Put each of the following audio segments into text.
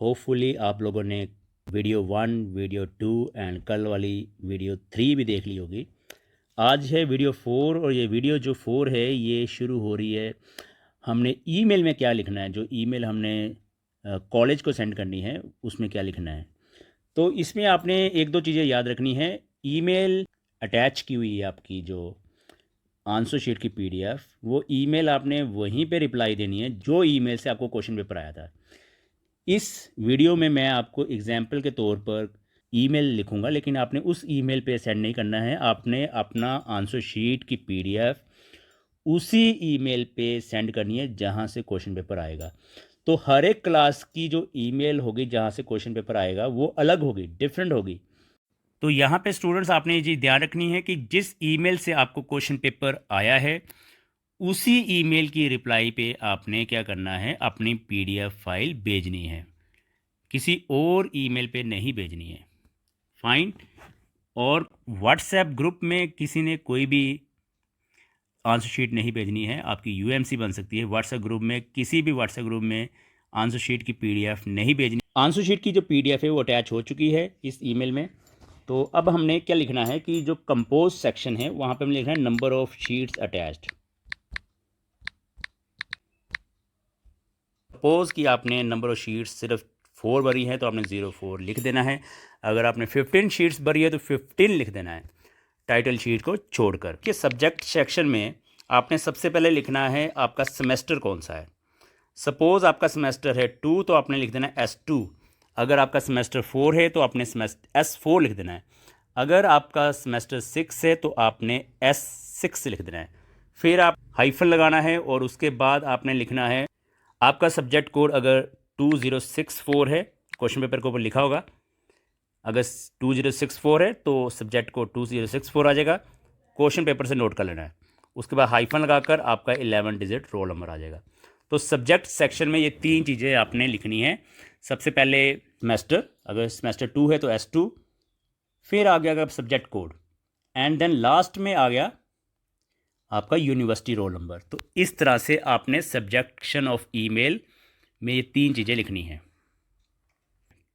Hopefully आप लोगों ने वीडियो 1, वीडियो 2 एंड कल वाली वीडियो 3 भी देख ली होगी। आज है वीडियो 4 और ये वीडियो जो 4 है ये शुरू हो रही है। हमने ईमेल में क्या लिखना है, जो ईमेल हमने कॉलेज को सेंड करनी है उसमें क्या लिखना है। तो इसमें आपने एक दो चीज़ें याद रखनी है। ईमेल अटैच की हुई है आपकी जो आंसर शीट की पीडीएफ, वो ईमेल आपने वहीं पे रिप्लाई देनी है जो ईमेल से आपको क्वेश्चन पेपर आया था। इस वीडियो में मैं आपको एग्जाम्पल के तौर पर ईमेल लिखूंगा, लेकिन आपने उस ईमेल पे सेंड नहीं करना है। आपने अपना आंसर शीट की पीडीएफ उसी ईमेल पे सेंड करनी है जहां से क्वेश्चन पेपर आएगा। तो हर एक क्लास की जो ईमेल होगी जहां से क्वेश्चन पेपर आएगा वो अलग होगी, डिफरेंट होगी। तो यहाँ पे स्टूडेंट्स आपने ये चीज़ ध्यान रखनी है कि जिस ईमेल से आपको क्वेश्चन पेपर आया है उसी ईमेल की रिप्लाई पे आपने क्या करना है, अपनी पीडीएफ फाइल भेजनी है, किसी और ईमेल पे नहीं भेजनी है। फाइन। और व्हाट्सएप ग्रुप में किसी ने कोई भी आंसर शीट नहीं भेजनी है, आपकी यूएमसी बन सकती है। व्हाट्सएप ग्रुप में, किसी भी व्हाट्सएप ग्रुप में आंसर शीट की पीडीएफ नहीं भेजनी। आंसर शीट की जो पीडीएफ है वो अटैच हो चुकी है इस ईमेल में। तो अब हमने क्या लिखना है कि जो कंपोज सेक्शन है वहाँ पे हमने लिखना है number of sheets attached. Suppose कि आपने नंबर ऑफ शीट्स सिर्फ 4 भरी हैं तो आपने 04 लिख देना है। अगर आपने 15 शीट्स भरी है तो 15 लिख देना है, टाइटल शीट को छोड़कर। कि सब्जेक्ट सेक्शन में आपने सबसे पहले लिखना है आपका सेमेस्टर कौन सा है। सपोज़ आपका सेमेस्टर है 2 तो आपने लिख देना है S2। अगर आपका सेमेस्टर 4 है तो आपने सेमेस्टर S4 लिख देना है। अगर आपका सेमेस्टर 6 है तो आपने S6 लिख देना है। फिर आप हाइफन लगाना है और उसके बाद आपने लिखना है आपका सब्जेक्ट कोड। अगर 2064 है, क्वेश्चन पेपर के ऊपर लिखा होगा, अगर 2064 है तो सब्जेक्ट कोड 2064 आ जाएगा। क्वेश्चन पेपर से नोट कर लेना है। उसके बाद हाइफन लगाकर आपका 11 डिजिट रोल नंबर आ जाएगा। तो सब्जेक्ट सेक्शन में ये 3 चीज़ें आपने लिखनी है। सबसे पहले सेमेस्टर, अगर सेमेस्टर 2 है तो S2, फिर आ गया subject code, and then last में आ गया आपका यूनिवर्सिटी रोल नंबर। तो इस तरह से आपने सब्जेक्शन ऑफ ईमेल में ये 3 चीज़ें लिखनी हैं।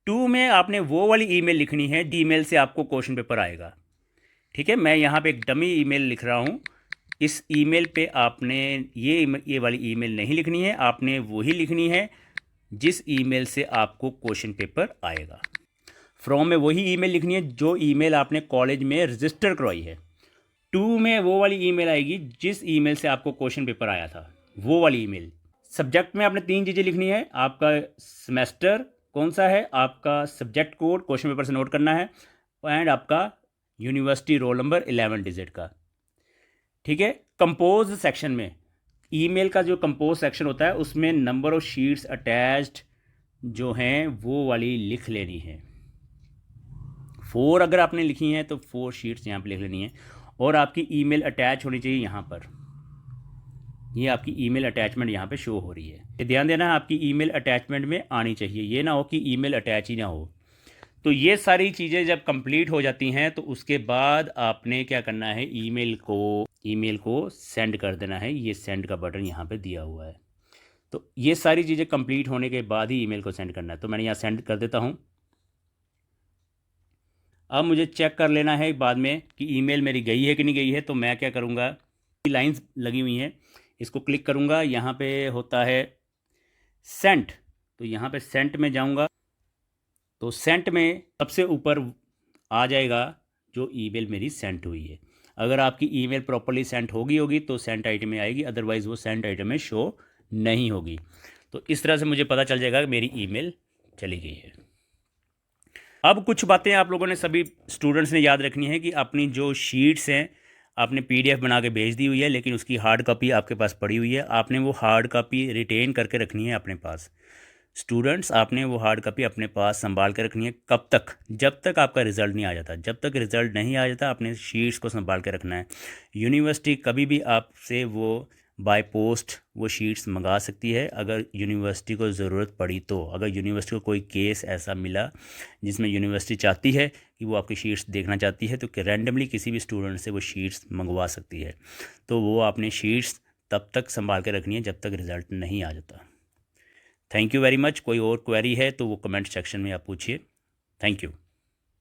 2 में आपने वो वाली ईमेल लिखनी है ईमेल से आपको क्वेश्चन पेपर आएगा। ठीक है, मैं यहाँ पे एक डमी ईमेल लिख रहा हूँ। इस ईमेल पे आपने ये वाली ईमेल नहीं लिखनी है, आपने वही लिखनी है जिस ईमेल से आपको क्वेश्चन पेपर आएगा। फ्रॉम में वही ईमेल लिखनी है जो ईमेल आपने कॉलेज में रजिस्टर करवाई है। 2 में वो वाली ईमेल आएगी जिस ईमेल से आपको क्वेश्चन पेपर आया था, वो वाली ईमेल। सब्जेक्ट में आपने 3 चीज़ें लिखनी है। आपका सेमेस्टर कौन सा है, आपका सब्जेक्ट कोड क्वेश्चन पेपर से नोट करना है, एंड आपका यूनिवर्सिटी रोल नंबर 11 डिजिट का। ठीक है। कंपोज सेक्शन में, ईमेल का जो कंपोज सेक्शन होता है उसमें नंबर ऑफ शीट्स अटैच्ड जो हैं वो वाली लिख लेनी है। 4 अगर आपने लिखी हैं तो 4 शीट्स यहाँ पे लिख लेनी है। और आपकी ईमेल अटैच होनी चाहिए यहाँ पर। ये आपकी ईमेल अटैचमेंट यहाँ पे शो हो रही है। ये ध्यान देना है, आपकी ईमेल अटैचमेंट में आनी चाहिए, ये ना हो कि ईमेल अटैच ही ना हो। तो ये सारी चीज़ें जब कंप्लीट हो जाती हैं तो उसके बाद आपने क्या करना है, ईमेल को सेंड कर देना है। ये सेंड का बटन यहाँ पे दिया हुआ है। तो ये सारी चीज़ें कंप्लीट होने के बाद ही ईमेल को सेंड करना है। तो मैंने यहाँ सेंड कर देता हूँ। अब मुझे चेक कर लेना है बाद में कि ईमेल मेरी गई है कि नहीं गई है। तो मैं क्या करूँगा, लाइंस लगी हुई हैं, इसको क्लिक करूँगा। यहाँ पे होता है सेंट, तो यहाँ पे सेंट में जाऊँगा तो सेंट में सबसे ऊपर आ जाएगा जो ईमेल मेरी सेंट हुई है। अगर आपकी ईमेल प्रॉपर्ली सेंट होगी तो सेंट आइटम में आएगी, अदरवाइज़ वो सेंट आइटम में शो नहीं होगी। तो इस तरह से मुझे पता चल जाएगा कि मेरी ईमेल चली गई है। अब कुछ बातें आप लोगों ने, सभी स्टूडेंट्स ने याद रखनी है कि अपनी जो शीट्स हैं आपने पीडीएफ बना के भेज दी हुई है, लेकिन उसकी हार्ड कॉपी आपके पास पड़ी हुई है। आपने वो हार्ड कॉपी रिटेन करके रखनी है अपने पास। स्टूडेंट्स, आपने वो हार्ड कॉपी अपने पास संभाल कर रखनी है। कब तक? जब तक आपका रिज़ल्ट नहीं आ जाता। जब तक रिज़ल्ट नहीं आ जाता आपने शीट्स को संभाल कर रखना है। यूनिवर्सिटी कभी भी आपसे वो बाय पोस्ट वो शीट्स मंगा सकती है अगर यूनिवर्सिटी को ज़रूरत पड़ी तो। अगर यूनिवर्सिटी को कोई केस ऐसा मिला जिसमें यूनिवर्सिटी चाहती है कि वो आपकी शीट्स देखना चाहती है तो रैंडमली किसी भी स्टूडेंट से वो शीट्स मंगवा सकती है। तो वो आपने शीट्स तब तक संभाल कर रखनी है जब तक रिज़ल्ट नहीं आ जाता। Thank you very much. कोई और क्वेरी है तो वो कमेंट सेक्शन में आप पूछिए। Thank you.